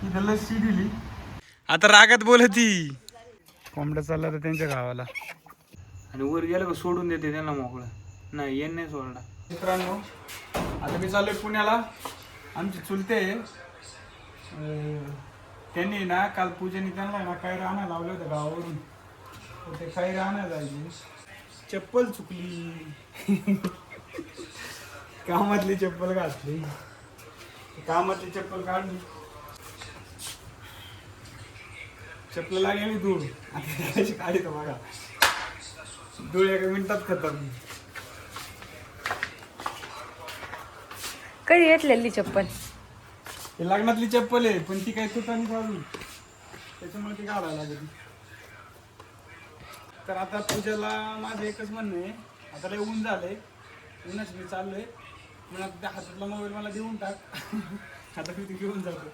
इथं लस्सी दिली. आता रागात बोलती. कोंबड्या चालला तर त्यांच्या गावाला आणि वर गेलं का सोडून देते त्यांना मोकळं. नाही येण नाही सोडला. मित्रांनो आता मी चाललोय पुण्याला. आमची चुलते त्यांनी ना काल पूजेने त्यांना ना कैरा आणायला लावले होते गावावरून. तर ते कैरा आणायला जायचे. चप्पल चुकली. कामातली चप्पल घातली. कामातली चप्पल काढली. चप्पल लागेल धूळ. आता काढतो बघा. धूळ एका मिनिटात खतम. कधी घेतलेली चप्पल? हे लग्नातली चप्पल आहे पण ती काही तुटानी चालू त्याच्यामुळे ती घालायला लागली. तर आता पूजेला माझं एकच म्हणणं आहे. आता लय ऊन झालंय. ऊनच मी चाललोय. मग त्या हातातला मोबाईल मला देऊन टाक. आता मी ती घेऊन जातो.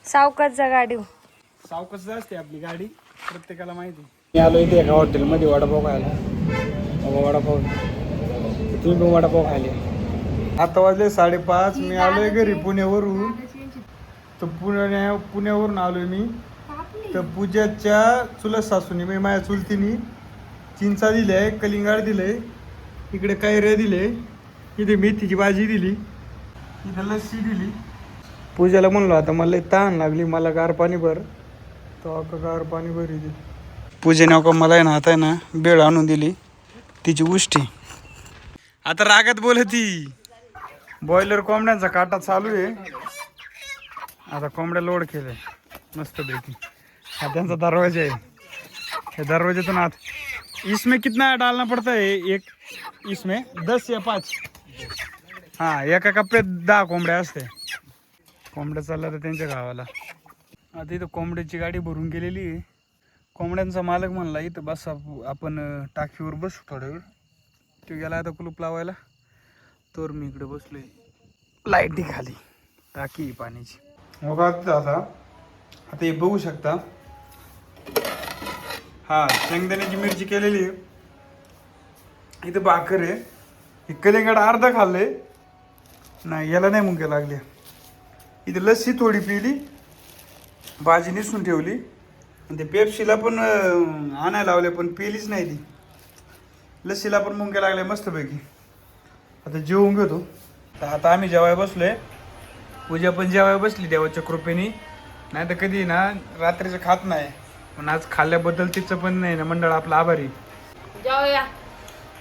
सावकाशचा गाडी. सावकाश असते आपली गाडी. प्रत्येकाला माहिती. मी आलो इथे एका हॉटेलमध्ये वडापाव खायला. वडापाव तुम्ही पण वडापाव खायले. आता वाजले 5:30. मी आलोय घरी पुण्यावरून. तर पुण्यावरून आलोय मी. तर पूजाच्या चुलत सासूनी मी माझ्या चुलतीनी चिंचा दिले, कलिंगाड दिले, इकडे कैऱ्या दिले, इथे मेथीची भाजी दिली, इथे लस्सी दिली. पूजाला म्हणलो आता मला लई तहान लागली, मला गार पाणी भर. तो गार पाणी भरी दिली. पूजेने का मला आहे ना आता आहे ना बेळ आणून दिली तिची उष्टी. आता रागात बोलती. बॉयलर कोंबड्यांचा काटा चालू आहे. आता कोंबड्या लोड केले मस्त पैकी. हा त्यांचा दरवाजा आहे. हे दरवाजातून आत. इसमें कितना डालना पड़ता है? एक इसमें 10 या 5. हाँ एका कप्प्यात 10 कोंबड्या असते. कोंबड्या चालल्या तर त्यांच्या गावाला. आता इथं कोंबड्याची गाडी भरून गेलेली आहे. कोंबड्यांचा मालक म्हणला इथं बस आपण टाकीवर बसू थोडा वेळ. तो गेला आता कुलूप लावायला. तर मी इकडे बसलोय लाईटी खाली. टाकी पाण्याची. मग आता हे बघू शकता. हा शेंगदाण्याची मिरची केलेली आहे. इथं भाकर आहे. हे कलिंगड अर्धा खाल्ले. नाही याला नाही मुंग्या लागल्या. इथे लस्सी थोडी पिली. भाजी निसून ठेवली. आणि ते पेप्सीला पण आणायला लावले पण पिलीच नाही ती. लस्सीला पण मुंग्या लागल्या मस्तपैकी. आता जेवून घेतो. तर आता आम्ही जेवाय बसलोय. पूजा पण जेवाय बसली देवाच्या कृपेने. नाही तर कधी ना रात्रीचं खात नाही. पण आज खाल्ल्याबद्दल तिचं पण नाही ना मंडळ आपला आभारी. जाऊया.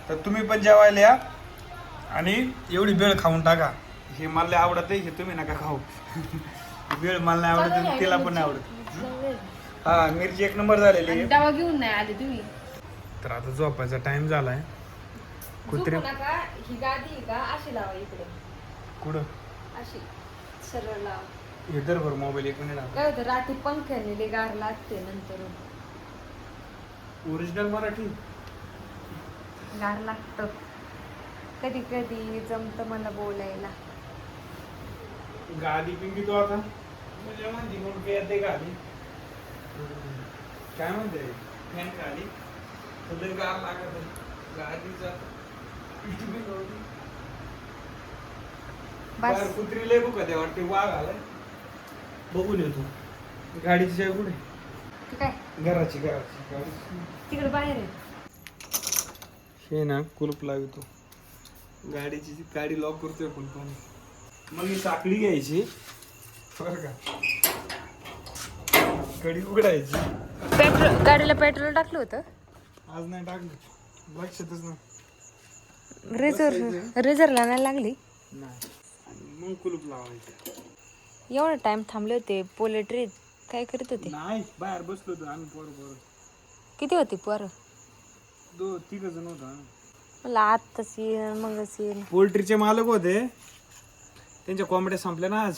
तर तुम्ही पण जेवायला या. आणि एवढी वेळ खाऊन टाका. हे मला आवडत आहे. हे तुम्ही नका खाऊ. वेळ मला नाही आवडत आणि तिला पण नाही आवडत. हा मिरची एक नंबर झालेली आहे. डबा घेऊन नाही आले तुम्ही. तर आता झोपायचा टाइम झालाय. कुत्री ही गादी का अशी लावा इकडे. कुठं अशी सरळ लावा. हे दर बरं मोबाईल 1 मिनिट. काय होतं रात्री पंख्याने गार लागते नंतर. ओरिजिनल मराठी गार लागत. कधी कधी जमत मला बोलायला. गादी पिंगी तो आता म्हणजे म्हणते मग काय येते गादी. काय म्हणते फॅन खाली तुला गार लागत गादीचा. बस कुत्री लय बुका द्या वाटते. वाघ आलाय. बघून येतो. गाडीची चावी कुठे? काय घराची तिकडे बाहेर आहे. हे ना कुलूप लावतो. गाडीची गाडी लॉक करतोय कुलपाने. मग ही साखळी घ्यायची बरं का. कडी उघडायची. पेट्रोल गाडीला पेट्रोल टाकलं होतं आज नाही टाकलं. लक्षातच नाही. रिझर्वला नाही लागली. नाही. आणि मग कुलूप लावायचं. एवढा टाइम थांबले होते. पोलेट्री काय करीत होते? नाही बाहेर बसलो होतो आम्ही. पोरं किती होती पोरं? 2-3 जण होता. मला आत्ताच येईल मगच येईल. पोल्ट्रीचे मालक होते. त्यांच्या कोंबड्या संपल्या ना आज.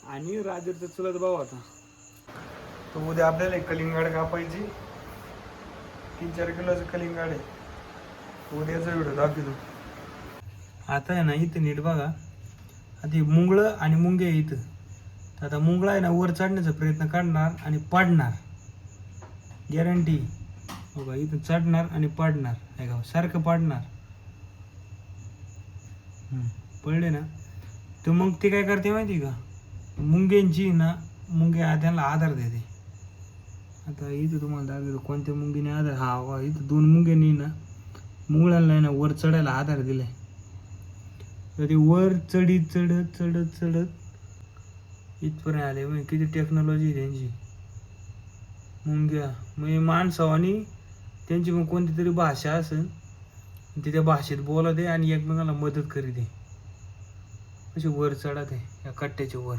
आणि राजूचा चुलत भाऊ होता. तर उद्या आपल्याला एक कलिंगड कापायची. 3-4 किलोचं कलिंगड आहे. उद्याचा व्हिडिओ दाखवतो. आता आहे ना इथं नीट बघा. आता मुंगळं आणि मुंगे आहे इथं. तर आता मुंगळा आहे ना वर चढण्याचा प्रयत्न करणार आणि पडणार. गॅरंटी. बघा इथं चढणार आणि पडणार. आहे का सारखं पडणार. पडले ना तर मग ते काय करते माहिती का. मुंग्यांची ना मुंगे त्यांना आधार देते. आता इथं तुम्हाला दाखवतो कोणत्या मुंगीने आधार. हा इथं 2 मुंग्यांनी ना मुंगळ्याला ना वर चढायला आधार दिलाय. तर ते वर चढत इथपर्यंत आले. म्हणजे किती टेक्नॉलॉजी त्यांची. मुंग्या म्हणजे माणसावानी त्यांची मग कोणती तरी भाषा असेल ती त्या भाषेत बोलत आहे आणि एकमेकांना मदत करीत आहे. कशी वर चढत आहे या कट्ट्याच्या वर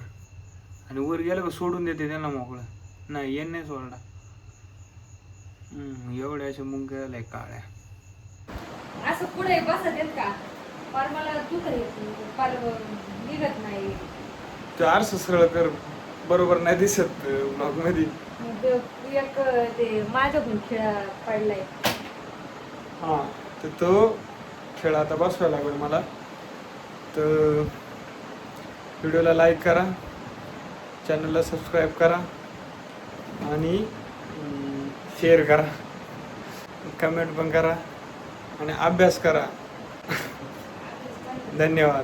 आणि वर गेलं का सोडून देते त्यांना मोकळं. नाही येण नाही सोडला. एवढ्या अशा मुंग्या आल्या काळ्या. असं पुढे बसत आहेत का फार मला दुखत येत फार निघत नाही. ते आरसा सरळ कर बरोबर नाही दिसत ब्लॉग मध्ये. मग एक ते माझ्याकडून खेळ पडलाय. हा तर तो खेळ आता बसवायला लागेल मला. तर व्हिडिओला लाईक करा, चॅनलला सबस्क्राईब करा आणि शेअर करा, कमेंट पण करा आणि अभ्यास करा. धन्यवाद.